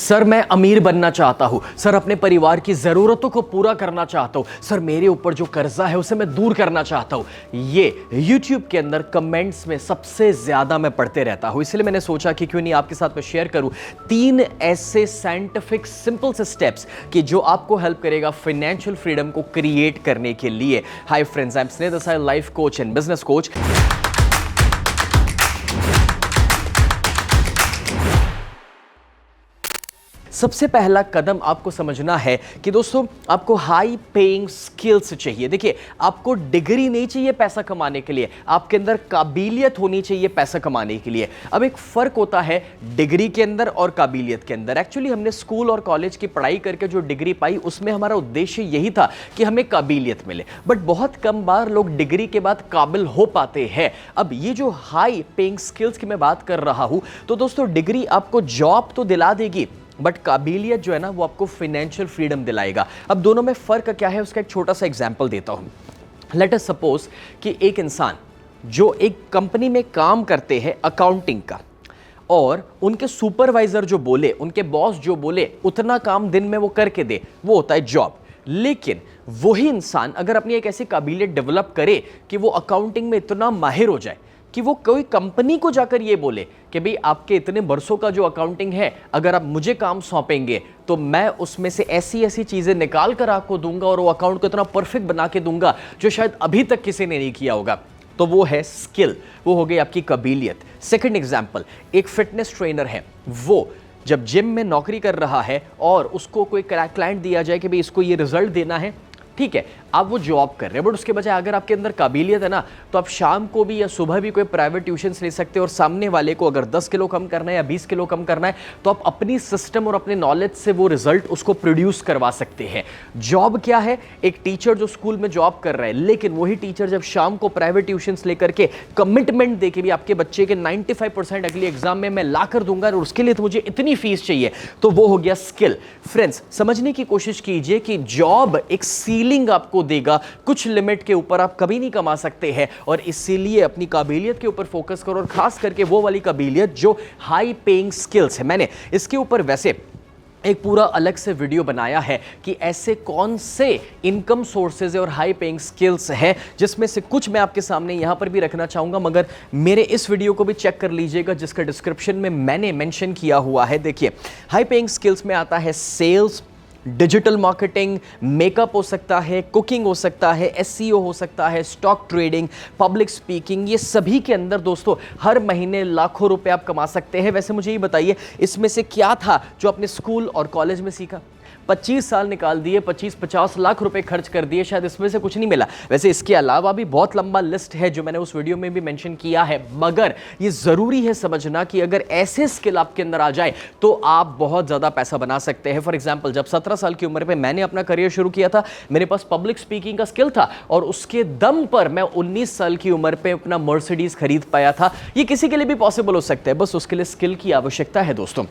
Sir मैं अमीर बनना चाहता हूं, सर अपने परिवार की जरूरतों को पूरा करना चाहता हूं, सर मेरे ऊपर जो कर्जा है उसे मैं दूर करना चाहता हूं। ये YouTube के अंदर कमेंट्स में सबसे ज्यादा मैं पढ़ते रहता हूं, इसलिए मैंने सोचा कि क्यों नहीं आपके साथ मैं शेयर करूं 3 ऐसे साइंटिफिक सिंपल से स्टेप्स कि जो आपको हेल्प करेगा फाइनेंशियल फ्रीडम को क्रिएट करने के लिए। हाय फ्रेंड्स, आई एम स्नेह Desai, life coach and business coach. सबसे पहला कदम आपको समझना है कि दोस्तों आपको हाई पेइंग स्किल्स चाहिए। देखिए, आपको डिग्री नहीं चाहिए पैसा कमाने के लिए, आपके अंदर काबिलियत होनी चाहिए पैसा कमाने के लिए। अब एक फर्क होता है डिग्री के अंदर और काबिलियत के अंदर। एक्चुअली हमने स्कूल और कॉलेज की पढ़ाई करके जो डिग्री पाई उसमें हमारा उद्देश्य यही था कि हमें काबिलियत मिले, बट बहुत कम बार लोग डिग्री के बाद काबिल हो पाते हैं। अब ये जो हाई पेइंग स्किल्स की मैं बात कर रहा हूं, तो दोस्तों डिग्री आपको जॉब तो दिला देगी, बट काबिलियत जो है ना वो आपको फाइनेंशियल फ्रीडम दिलाएगा। अब दोनों में फर्क क्या है उसका एक छोटा सा एग्जांपल देता हूं। लेट अस सपोज कि एक इंसान जो एक कंपनी में काम करते हैं अकाउंटिंग का, और उनके सुपरवाइजर जो बोले, उनके बॉस जो बोले उतना काम दिन में वो करके दे, वो होता है जॉब। लेकिन वही इंसान अगर अपनी एक ऐसी काबिलियत डेवलप करे कि वो अकाउंटिंग में इतना माहिर हो जाए कि वो कोई कंपनी को जाकर ये बोले कि भाई आपके इतने बरसों का जो अकाउंटिंग है, अगर आप मुझे काम सौंपेंगे तो मैं उसमें से ऐसी ऐसी चीजें निकाल कर आपको दूंगा और वो अकाउंट को इतना परफेक्ट बना के दूंगा जो शायद अभी तक किसी ने नहीं किया होगा। तो वो है स्किल, वो हो गई आपकी काबिलियत। सेकंड एग्जांपल, एक फिटनेस ट्रेनर है, वो जब जिम में नौकरी कर रहा है और उसको कोई क्लाइंट दिया जाए कि भाई इसको ये रिजल्ट देना है, ठीक है, आप वो जॉब कर रहे हैं, बट उसके बजाय अगर आपके अंदर काबिलियत है ना, तो आप शाम को भी या सुबह भी कोई प्राइवेट ट्यूशंस ले सकते हैं और सामने वाले को अगर 10 किलो कम करना है या 20 किलो कम करना है तो आप अपनी सिस्टम और अपने नॉलेज से वो रिजल्ट उसको प्रोड्यूस करवा सकते हैं। जॉब क्या है? एक टीचर जो स्कूल में जॉब कर रहा है, लेकिन वही टीचर जब शाम को प्राइवेट ट्यूशंस लेकर के कमिटमेंट दे के भी आपके बच्चे के 95% अगले एग्जाम में मैं ला कर दूंगा और उसके लिए तो मुझे इतनी फीस चाहिए, तो वो हो गया स्किल। फ्रेंड्स, समझने की कोशिश कीजिए कि जॉब एक सीलिंग आपको देगा, कुछ लिमिट के ऊपर आप कभी नहीं कमा सकते हैं, और इसीलिए अपनी काबिलियत के ऊपर फोकस करो, और खास करके वो वाली काबिलियत जो हाई पेइंग स्किल्स है। मैंने इसके ऊपर वैसे एक पूरा अलग से वीडियो बनाया है कि ऐसे कौन से इनकम सोर्सेज और हाई पेइंग स्किल्स हैं, जिसमें से कुछ मैं आपके सामने यहां पर भी रखना चाहूंगा, मगर मेरे इस वीडियो को भी चेक कर लीजिएगा जिसका डिस्क्रिप्शन में मैंने मेंशन किया हुआ है। देखिए, हाई पेइंग स्किल्स में आता है सेल्स, डिजिटल मार्केटिंग, मेकअप हो सकता है, कुकिंग हो सकता है, एसईओ हो सकता है, स्टॉक ट्रेडिंग, पब्लिक स्पीकिंग। ये सभी के अंदर दोस्तों हर महीने लाखों रुपए आप कमा सकते हैं। वैसे मुझे ये बताइए, इसमें से क्या था जो आपने स्कूल और कॉलेज में सीखा? 25 साल निकाल दिए, 25-50 लाख रुपए खर्च कर दिए, शायद इसमें से कुछ नहीं मिला। वैसे इसके अलावा भी बहुत लंबा लिस्ट है जो मैंने उस वीडियो में भी मेंशन किया है, मगर ये जरूरी है समझना कि अगर ऐसे स्किल आपके अंदर आ जाए तो आप बहुत ज्यादा पैसा बना सकते हैं। फॉर एग्जांपल, जब 17 साल की उम्र पे मैंने अपना करियर शुरू किया था, मेरे पास पब्लिक स्पीकिंग का स्किल था और उसके दम पर मैं 19 साल की उम्र पे अपना मर्सिडीज खरीद पाया था। ये किसी के लिए भी पॉसिबल हो सकता है, बस उसके लिए स्किल की आवश्यकता है दोस्तों।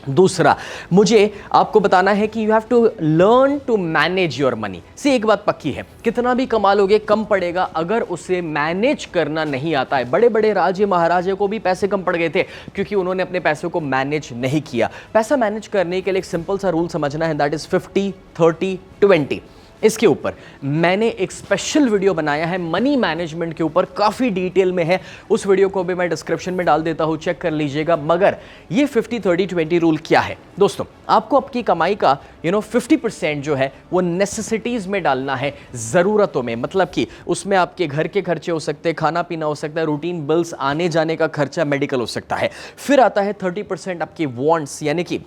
दूसरा, मुझे आपको बताना है कि you have to learn to manage your money. See, एक बात पक्की है, कितना भी कमा लोगे कम पड़ेगा अगर उसे मैनेज करना नहीं आता है। बड़े बड़े राजे महाराजे को भी पैसे कम पड़ गए थे क्योंकि उन्होंने अपने पैसों को मैनेज नहीं किया। पैसा मैनेज करने के लिए एक सिंपल सा रूल समझना है, दैट इज 50-30-20। इसके ऊपर मैंने एक स्पेशल वीडियो बनाया है, मनी मैनेजमेंट के ऊपर, काफ़ी डिटेल में है। उस वीडियो को भी मैं डिस्क्रिप्शन में डाल देता हूं, चेक कर लीजिएगा। मगर ये 50-30-20 रूल क्या है दोस्तों? आपको आपकी कमाई का 50% जो है वो नेसेसिटीज़ में डालना है, ज़रूरतों में। मतलब कि उसमें आपके घर के खर्चे हो सकते हैं, खाना पीना हो सकता है, रूटीन बिल्स, आने जाने का खर्चा, मेडिकल हो सकता है। फिर आता है 30% आपकी वांट्स, यानी कि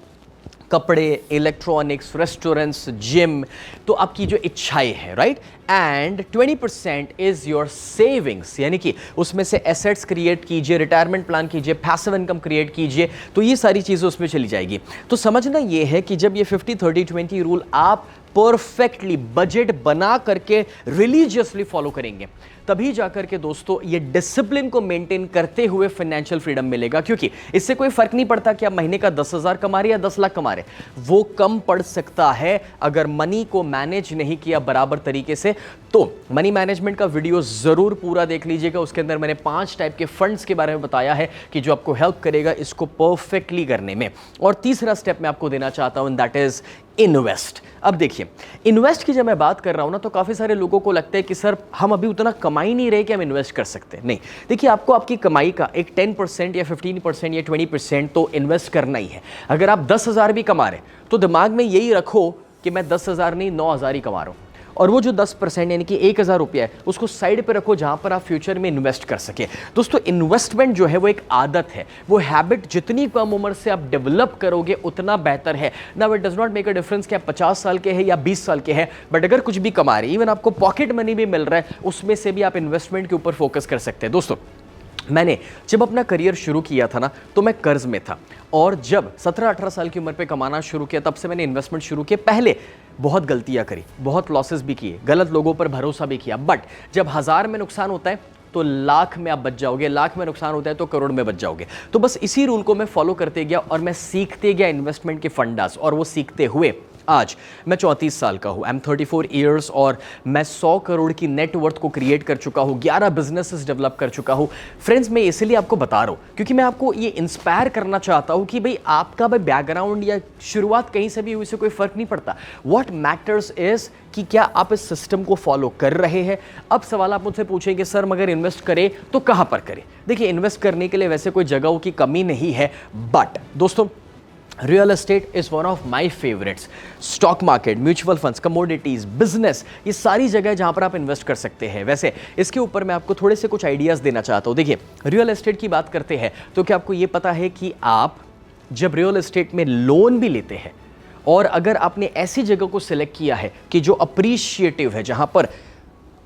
कपड़े, इलेक्ट्रॉनिक्स, रेस्टोरेंट्स, जिम, तो आपकी जो इच्छाएं हैं, right. And 20% is your savings, यानी कि उसमें से एसेट्स क्रिएट कीजिए, रिटायरमेंट प्लान कीजिए, पैसिव इनकम क्रिएट कीजिए, तो ये सारी चीज़ें उसमें चली जाएगी। तो समझना ये है कि जब ये 50-30-20 रूल आप परफेक्टली बजट बना करके रिलीजियसली फॉलो करेंगे, तभी जाकर के दोस्तों ये डिसिप्लिन को मेंटेन करते हुए फाइनेंशियल फ्रीडम मिलेगा। क्योंकि इससे कोई फर्क नहीं पड़ता कि आप महीने का 10,000 कमा रहे या 10 लाख कमा रहे, वो कम पड़ सकता है अगर मनी को मैनेज नहीं किया बराबर तरीके से। तो मनी मैनेजमेंट का वीडियो जरूर पूरा देख लीजिएगा, उसके अंदर मैंने 5 टाइप के फंड्स के बारे में बताया है कि जो आपको हेल्प करेगा इसको परफेक्टली करने में। और तीसरा स्टेप मैं आपको देना चाहता हूं, दैट इज इन्वेस्ट। अब देखिए, इन्वेस्ट की जब मैं बात कर रहा हूं ना, तो काफी सारे लोगों को लगता है कि सर हम अभी उतना कमा ही नहीं रहे कि हम इन्वेस्ट कर सकते हैं। नहीं, देखिए आपको आपकी कमाई का एक 10% या 15% या 20% तो इन्वेस्ट करना ही है। अगर आप 10,000 भी कमा रहे तो दिमाग में यही रखो कि मैं 10,000 नहीं 9,000 ही कमा रहा हूं, और वो जो 10% यानी कि 1,000 रुपया है उसको साइड पे रखो जहां पर आप फ्यूचर में इन्वेस्ट कर सके। दोस्तों, इन्वेस्टमेंट जो है वो एक आदत है, वो हैबिट जितनी कम उम्र से आप डेवलप करोगे उतना बेहतर है। Now it does not make a difference कि आप 50 साल के हैं या 20 साल के हैं, बट अगर कुछ भी कमा रहे हैं, इवन आपको पॉकेट मनी भी मिल रहा है, उसमें से भी आप इन्वेस्टमेंट के ऊपर फोकस कर सकते हैं। दोस्तों, मैंने जब अपना करियर शुरू किया था ना, तो मैं कर्ज में था, और जब 17-18 साल की उम्र पे कमाना शुरू किया तब से मैंने इन्वेस्टमेंट शुरू किया। पहले बहुत गलतियां करी, बहुत लॉसेस भी किए, गलत लोगों पर भरोसा भी किया, बट जब 1000 में नुकसान होता है तो लाख में आप बच जाओगे, लाख में नुकसान होता है तो करोड़ में बच जाओगे। तो बस इसी रूल को मैं फॉलो करते गया और मैं सीखते गया इन्वेस्टमेंट के फंडास, और वो सीखते हुए आज मैं 34 साल का हूं, आई एम 34 ईयर्स, और मैं 100 करोड़ की नेटवर्थ को क्रिएट कर चुका हूं, 11 बिजनेसेस डेवलप कर चुका हूं। फ्रेंड्स, मैं इसलिए आपको बता रहा हूं क्योंकि मैं आपको ये इंस्पायर करना चाहता हूं कि भाई आपका भाई बैकग्राउंड या शुरुआत कहीं से भी हुई से कोई फर्क नहीं पड़ता। व्हाट मैटर्स इज कि क्या आप इस सिस्टम को फॉलो कर रहे हैं। अब सवाल आप मुझसे पूछेंगे, सर मगर इन्वेस्ट करें तो कहां पर करें। देखिए, इन्वेस्ट करने के लिए वैसे कोई जगहों की कमी नहीं है, बट दोस्तों real estate is one of my favourites. Stock market, mutual funds, commodities, business, ये सारी जगह जहां पर आप इन्वेस्ट कर सकते हैं। वैसे इसके ऊपर मैं आपको थोड़े से कुछ आइडियाज देना चाहता हूं। देखिए, रियल एस्टेट की बात करते हैं तो क्या आपको यह पता है कि आप जब रियल एस्टेट में लोन भी लेते हैं, और अगर आपने ऐसी जगह को सिलेक्ट किया है कि जो अप्रिशिएटिव है, जहां पर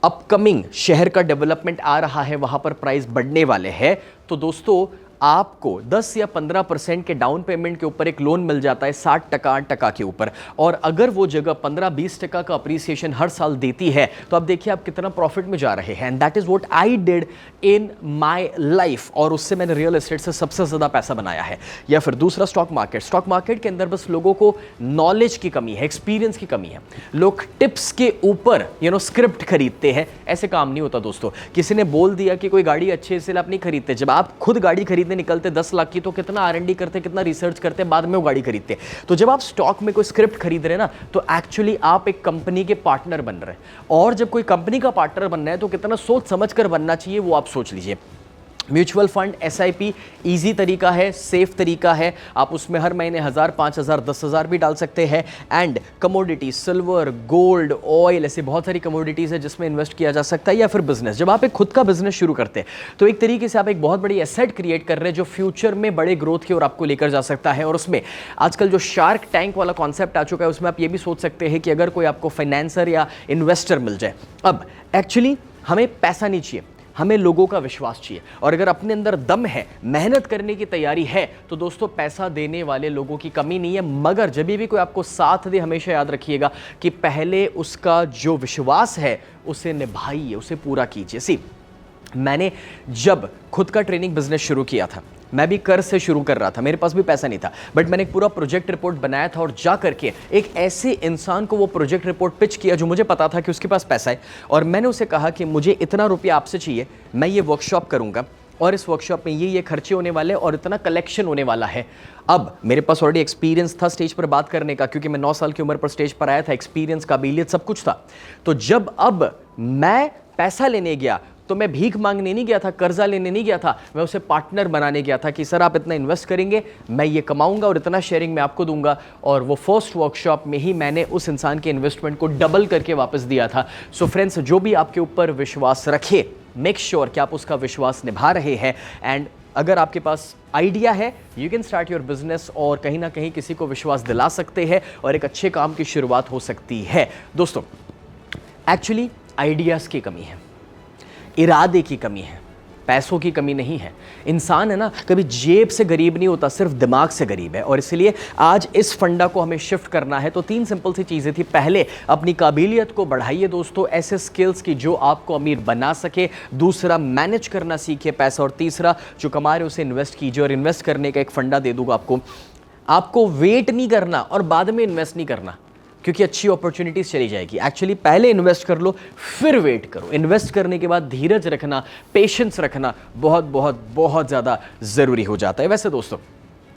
अपकमिंग शहर का डेवलपमेंट आ रहा है, वहां पर प्राइस बढ़ने वाले हैं, तो दोस्तों आपको 10 या 15% के डाउन पेमेंट के ऊपर एक लोन मिल जाता है 60% के ऊपर। और अगर वो जगह 15-20% का अप्रिसिएशन हर साल देती है, तो आप देखिए आप कितना प्रॉफिट में जा रहे हैं। And that is what I did in my life, और उससे मैंने रियल एस्टेट से सबसे ज्यादा पैसा बनाया है। या फिर दूसरा, स्टॉक मार्केट। स्टॉक मार्केट के अंदर बस लोगों को नॉलेज की कमी है, एक्सपीरियंस की कमी है। लोग टिप्स के ऊपर स्क्रिप्ट खरीदते हैं। ऐसे काम नहीं होता दोस्तों। किसी ने बोल दिया कि कोई गाड़ी अच्छी है इसलिए आप नहीं खरीदते। जब आप खुद गाड़ी खरीदने निकलते 10 लाख की, तो कितना R&D करते, कितना रिसर्च करते, बाद में वो गाड़ी खरीदते। तो जब आप स्टॉक में कोई स्क्रिप्ट खरीद रहे हैं ना, तो एक्चुअली आप एक कंपनी के पार्टनर बन रहे हैं। और जब कोई कंपनी का पार्टनर बनना है तो कितना सोच समझ कर बनना चाहिए, वो आप सोच लीजिए। म्यूचुअल फंड, SIP इजी तरीका है, सेफ तरीका है। आप उसमें हर महीने 1000, 5000, 10,000 भी डाल सकते हैं। And commodity, silver, gold, oil, ऐसे बहुत सारी कमोडिटीज है जिसमें इन्वेस्ट किया जा सकता है। या फिर बिजनेस, जब आप एक खुद का बिजनेस शुरू करते हैं तो एक तरीके से आप एक बहुत बड़ी एसेट क्रिएट कर रहे हैं जो फ्यूचर में बड़े ग्रोथ की ओर आपको लेकर जा सकता है। और उसमें आजकल जो शार्क टैंक वाला कॉन्सेप्ट आ चुका है, उसमें आप ये भी सोच सकते हैं कि अगर कोई आपको फाइनेंसर या इन्वेस्टर मिल जाए। अब एक्चुअली हमें पैसा नहीं चाहिए, हमें लोगों का विश्वास चाहिए। और अगर अपने अंदर दम है, मेहनत करने की तैयारी है, तो दोस्तों पैसा देने वाले लोगों की कमी नहीं है। मगर जब भी कोई आपको साथ दे, हमेशा याद रखिएगा कि पहले उसका जो विश्वास है उसे निभाइए, उसे पूरा कीजिए। मैंने जब खुद का ट्रेनिंग बिजनेस शुरू किया था, मैं भी कर्ज से शुरू कर रहा था, मेरे पास भी पैसा नहीं था, बट मैंने एक पूरा प्रोजेक्ट रिपोर्ट बनाया था और जा करके एक ऐसे इंसान को वो प्रोजेक्ट रिपोर्ट पिच किया जो मुझे पता था कि उसके पास पैसा है। और मैंने उसे कहा कि मुझे इतना रुपया आपसे चाहिए, मैं ये वर्कशॉप करूंगा और इस वर्कशॉप में ये खर्चे होने वाले और इतना कलेक्शन होने वाला है। अब मेरे पास ऑलरेडी एक्सपीरियंस था स्टेज पर बात करने का, क्योंकि मैं 9 साल की उम्र पर स्टेज पर आया था, एक्सपीरियंस, काबिलियत सब कुछ था। तो जब अब मैं पैसा लेने गया तो मैं भीख मांगने नहीं गया था, कर्जा लेने नहीं गया था, मैं उसे पार्टनर बनाने गया था कि सर आप इतना इन्वेस्ट करेंगे, मैं ये कमाऊंगा और इतना शेयरिंग में आपको दूंगा। और वो फर्स्ट वर्कशॉप में ही मैंने उस इंसान के इन्वेस्टमेंट को डबल करके वापस दिया था। सो फ्रेंड्स, जो भी आपके ऊपर विश्वास रखे, मेक श्योर कि आप उसका विश्वास निभा रहे हैं। एंड अगर आपके पास आइडिया है, you can start your business और कहीं ना कहीं किसी को विश्वास दिला सकते हैं और एक अच्छे काम की शुरुआत हो सकती है। दोस्तों, एक्चुअली आइडियाज़ की कमी है, इरादे की कमी है, पैसों की कमी नहीं है। इंसान है ना, कभी जेब से गरीब नहीं होता, सिर्फ दिमाग से गरीब है। और इसलिए आज इस फंडा को हमें शिफ्ट करना है। तो 3 सिंपल सी चीज़ें थी। पहले, अपनी काबिलियत को बढ़ाइए दोस्तों, ऐसे स्किल्स की जो आपको अमीर बना सके। दूसरा, मैनेज करना सीखिए पैसा। और तीसरा, जो कमा रहे हो उसे इन्वेस्ट कीजिए। और इन्वेस्ट करने का एक फंडा दे दूंगा आपको वेट नहीं करना और बाद में इन्वेस्ट नहीं करना, क्योंकि अच्छी अपॉर्चुनिटीज चली जाएगी। एक्चुअली पहले इन्वेस्ट कर लो, फिर वेट करो। इन्वेस्ट करने के बाद धीरज रखना, पेशेंस रखना बहुत बहुत बहुत ज़्यादा ज़रूरी हो जाता है। वैसे दोस्तों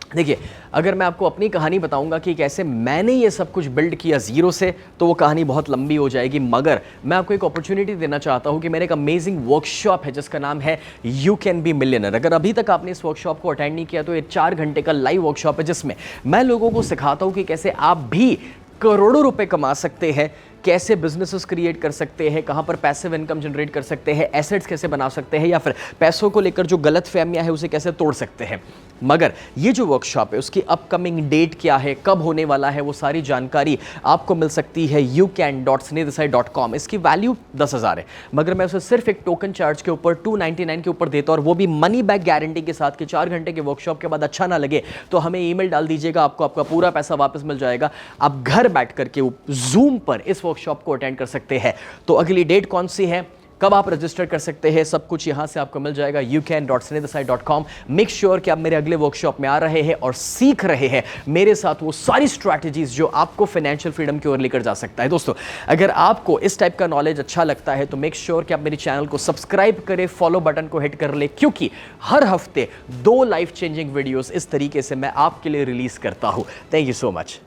देखिए, अगर मैं आपको अपनी कहानी बताऊंगा कि कैसे मैंने ये सब कुछ बिल्ड किया ज़ीरो से, तो वो कहानी बहुत लंबी हो जाएगी। मगर मैं आपको एक अपॉर्चुनिटी देना चाहता हूं कि मेरे एक अमेजिंग वर्कशॉप है जिसका नाम है यू कैन बी मिलियनर। अगर अभी तक आपने इस वर्कशॉप को अटेंड नहीं किया तो ये 4 घंटे का लाइव वर्कशॉप है जिसमें मैं लोगों को सिखाता हूं कि कैसे आप भी करोड़ों रुपए कमा सकते हैं, कैसे बिजनेसेस क्रिएट कर सकते हैं, कहां पर पैसिव इनकम जनरेट कर सकते हैं, एसेट्स कैसे बना सकते हैं, या फिर पैसों को लेकर जो गलत फहमियां है उसे कैसे तोड़ सकते हैं। मगर ये जो वर्कशॉप है उसकी अपकमिंग डेट क्या है, कब होने वाला है, वो सारी जानकारी आपको मिल सकती है youcan.sunidesai.com। इसकी वैल्यू 10,000 है, मगर मैं उसे सिर्फ एक टोकन चार्ज के ऊपर 299 के ऊपर देता हूं, और वो भी मनी बैक गारंटी के साथ कि 4 घंटे के वर्कशॉप के बाद अच्छा ना लगे तो हमें ईमेल डाल दीजिएगा, आपको आपका पूरा पैसा वापस मिल जाएगा। आप घर बैठ करके जूम पर इस वर्कशॉप को अटेंड कर सकते हैं। तो अगली डेट कौन सी है, कब आप रजिस्टर कर सकते हैं, सब कुछ यहां से आपको मिल जाएगा youcan.sunidesai.com। मेक श्योर कि आप मेरे अगले वर्कशॉप में आ रहे हैं और सीख रहे हैं मेरे साथ वो सारी स्ट्रैटेजीज जो आपको फाइनेंशियल फ्रीडम की ओर लेकर जा सकता है। दोस्तों, अगर आपको इस टाइप का नॉलेज अच्छा लगता है तो मेक श्योर कि आप मेरे चैनल को सब्सक्राइब करें, फॉलो बटन को हिट कर ले, क्योंकि हर हफ्ते 2 लाइफ चेंजिंग वीडियोस इस तरीके से मैं आपके लिए रिलीज करता हूं। Thank you so much.